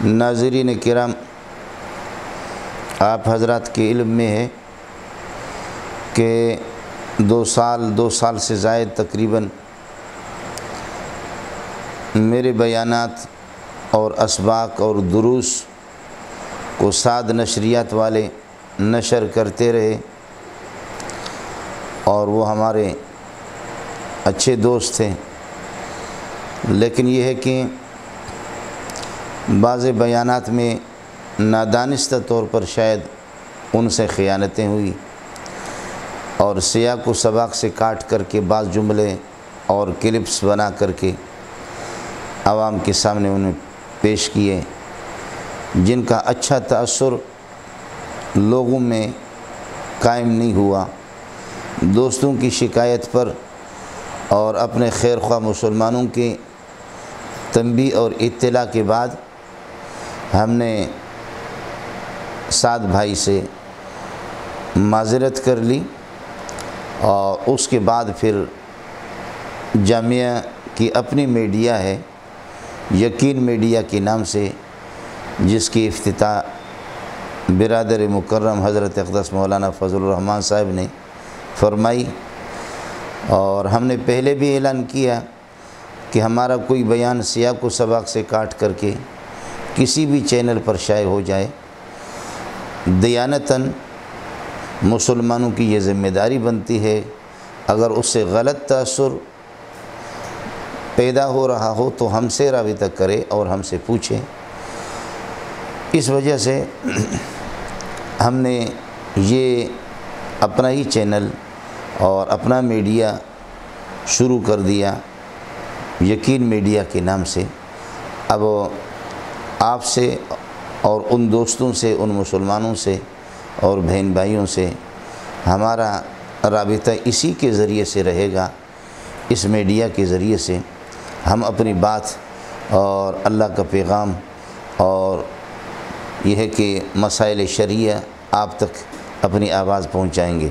ناظرین کرام، آپ حضرات کے علم میں ہے کہ دو سال سے زائد تقریباً میرے بیانات اور اسباق اور دروس کو سعد نشریات والے نشر کرتے رہے، اور وہ ہمارے اچھے دوست تھے، لیکن یہ ہے کہ بعض بیانات میں نادانستہ طور پر شاید ان سے خیانتیں ہوئی، اور سیاق و سباق سے کاٹ کر کے بعض جملے اور کلپس بنا کر کے عوام کے سامنے انہیں پیش کیے، جن کا اچھا تأثر لوگوں میں قائم نہیں ہوا۔ دوستوں کی شکایت پر اور اپنے خیر خواہ مسلمانوں کی تنبیہ اور اطلاع کے بعد ہم نے سعد بھائی سے معذرت کر لی، اور اس کے بعد پھر جامعہ کی اپنی میڈیا ہے، یقین میڈیا کے نام سے، جس کی افتتاح برادر مکرم حضرت اقدس مولانا فضل الرحمان صاحب نے فرمائی، اور ہم نے پہلے بھی اعلان کیا کہ ہمارا کوئی بیان سیاق و سباق سے کاٹ کر کے کسی بھی چینل پر شائع ہو جائے، دیانتاً مسلمانوں کی یہ ذمہ داری بنتی ہے، اگر اس سے غلط تأثر پیدا ہو رہا ہو تو ہم سے رابطہ کرے اور ہم سے پوچھے۔ اس وجہ سے ہم نے یہ اپنا ہی چینل اور اپنا میڈیا شروع کر دیا، یقین میڈیا کے نام سے۔ اب آپ سے اور ان دوستوں سے، ان مسلمانوں سے اور بہن بھائیوں سے ہمارا رابطہ اسی کے ذریعے سے رہے گا، اس میڈیا کے ذریعے سے ہم اپنی بات اور اللہ کا پیغام اور یہ ہے کہ مسائل شرعیہ آپ تک اپنی آواز پہنچائیں گے۔